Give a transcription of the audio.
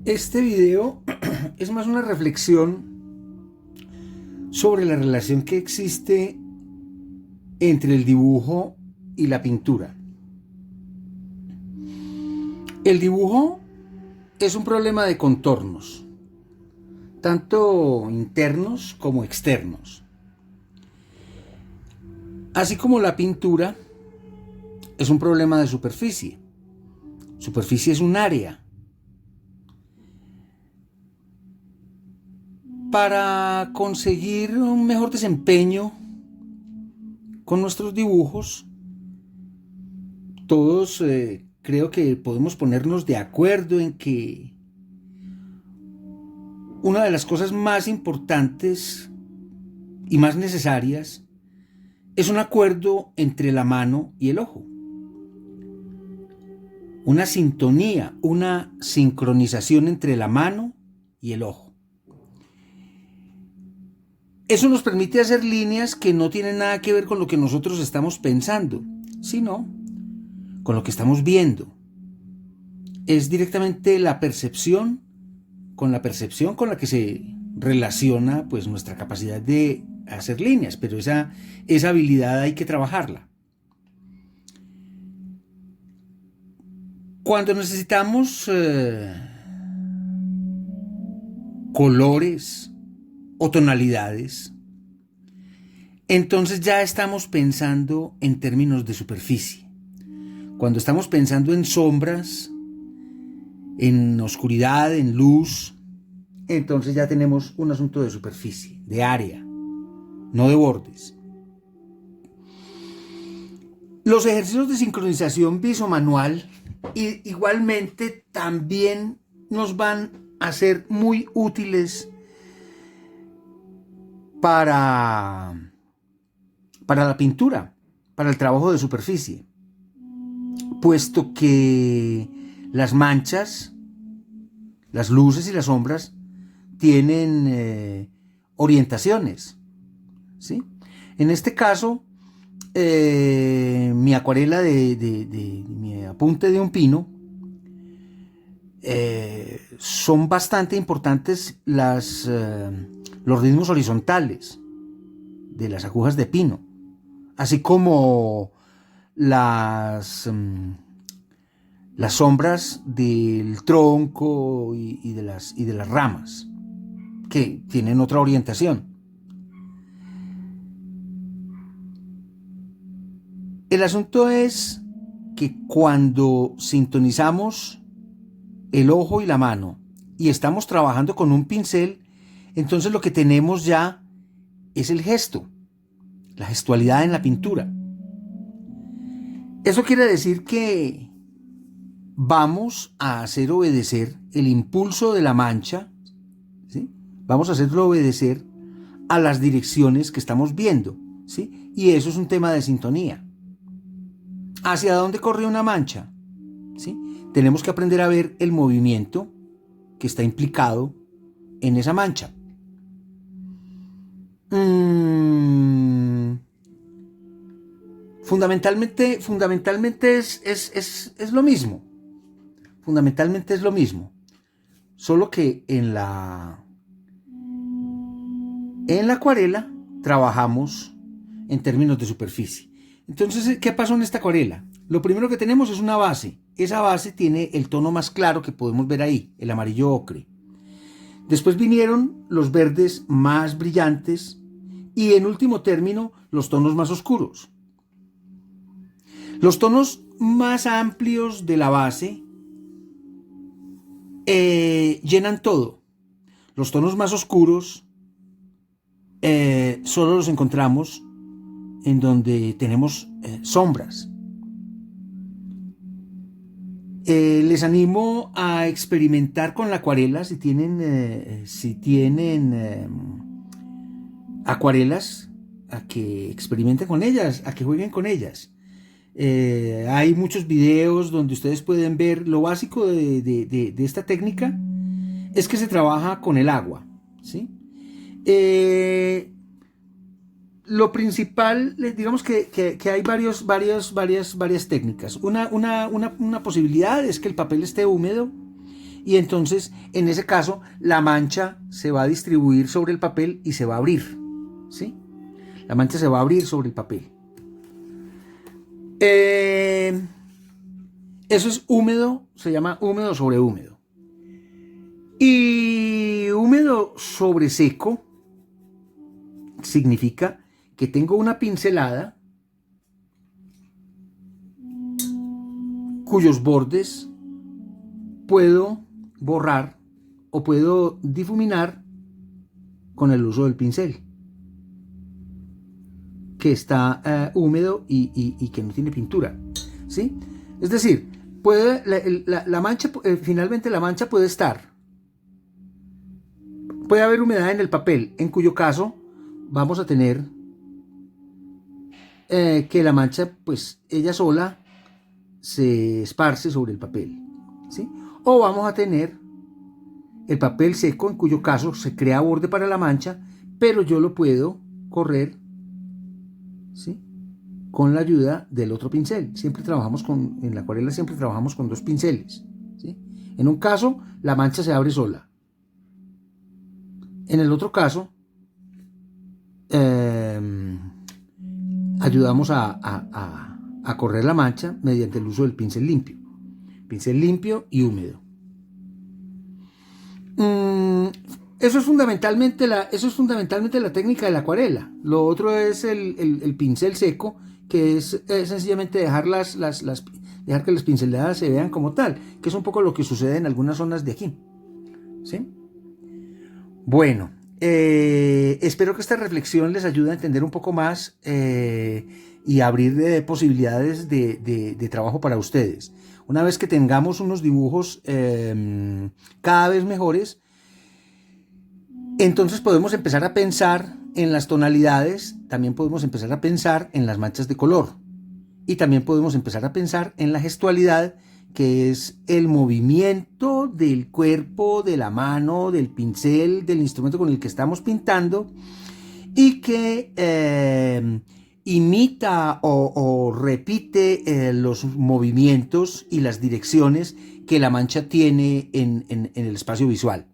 Este video es más una reflexión sobre la relación que existe entre el dibujo y la pintura. El dibujo es un problema de contornos, tanto internos como externos. Así como la pintura es un problema de superficie. Superficie es un área. Para conseguir un mejor desempeño con nuestros dibujos, todos creo que podemos ponernos de acuerdo en que una de las cosas más importantes y más necesarias es un acuerdo entre la mano y el ojo. Una sintonía, una sincronización entre la mano y el ojo. Eso nos permite hacer líneas que no tienen nada que ver con lo que nosotros estamos pensando, sino con lo que estamos viendo. Es directamente la percepción con la que se relaciona pues nuestra capacidad de hacer líneas, pero esa habilidad hay que trabajarla. Cuando necesitamos colores o tonalidades, entonces ya estamos pensando en términos de superficie. Cuando estamos pensando en sombras, en oscuridad, en luz, entonces ya tenemos un asunto de superficie, de área, no de bordes. Los ejercicios de sincronización visomanual igualmente también nos van a ser muy útiles para la pintura, para el trabajo de superficie, puesto que las manchas, las luces y las sombras tienen orientaciones, ¿sí? En este caso, mi acuarela de mi apunte de un pino, son bastante importantes los ritmos horizontales de las agujas de pino, así como las sombras del tronco y de las ramas, que tienen otra orientación. El asunto es que cuando sintonizamos el ojo y la mano y estamos trabajando con un pincel, entonces lo que tenemos ya es el gesto, la gestualidad en la pintura. Eso quiere decir que vamos a hacer obedecer el impulso de la mancha, ¿sí? Vamos a hacerlo obedecer a las direcciones que estamos viendo, ¿sí? Y eso es un tema de sintonía. ¿Hacia dónde corre una mancha? ¿Sí? Tenemos que aprender a ver el movimiento que está implicado en esa mancha. Fundamentalmente es lo mismo. Fundamentalmente es lo mismo. Solo que en la acuarela trabajamos en términos de superficie. Entonces, ¿qué pasó en esta acuarela? Lo primero que tenemos es una base. Esa base tiene el tono más claro que podemos ver ahí, el amarillo ocre. Después vinieron los verdes más brillantes y en último término los tonos más oscuros. Los tonos más amplios de la base llenan todo. Los tonos más oscuros solo los encontramos en donde tenemos sombras. Les animo a experimentar con la acuarela si tienen acuarelas, a que experimenten con ellas, a que jueguen con ellas. Hay muchos videos donde ustedes pueden ver. Lo básico de esta técnica es que se trabaja con el agua, ¿sí? Lo principal, digamos que hay varias técnicas. Una posibilidad es que el papel esté húmedo y entonces en ese caso la mancha se va a distribuir sobre el papel y se va a abrir, ¿sí? La mancha se va a abrir sobre el papel. Eso es húmedo, se llama húmedo sobre húmedo. Y húmedo sobre seco significa que tengo una pincelada cuyos bordes puedo borrar o puedo difuminar con el uso del pincel, que está húmedo y que no tiene pintura, ¿sí? Es decir, la mancha, finalmente la mancha puede haber humedad en el papel, en cuyo caso vamos a tener que la mancha, pues ella sola se esparce sobre el papel, ¿sí? O vamos a tener el papel seco, en cuyo caso se crea borde para la mancha, pero yo lo puedo correr, ¿sí?, con la ayuda del otro pincel. En la acuarela siempre trabajamos con dos pinceles, ¿sí? En un caso, la mancha se abre sola. En el otro caso, ayudamos a correr la mancha mediante el uso del pincel limpio y húmedo. Eso es fundamentalmente la técnica de la acuarela. Lo otro es el pincel seco, que es sencillamente dejar dejar que las pinceladas se vean como tal, que es un poco lo que sucede en algunas zonas de aquí, ¿sí? Bueno, espero que esta reflexión les ayude a entender un poco más y abrir posibilidades de trabajo para ustedes. Una vez que tengamos unos dibujos cada vez mejores, entonces podemos empezar a pensar en las tonalidades, también podemos empezar a pensar en las manchas de color y también podemos empezar a pensar en la gestualidad, que es el movimiento del cuerpo, de la mano, del pincel, del instrumento con el que estamos pintando, y que imita o repite los movimientos y las direcciones que la mancha tiene en el espacio visual.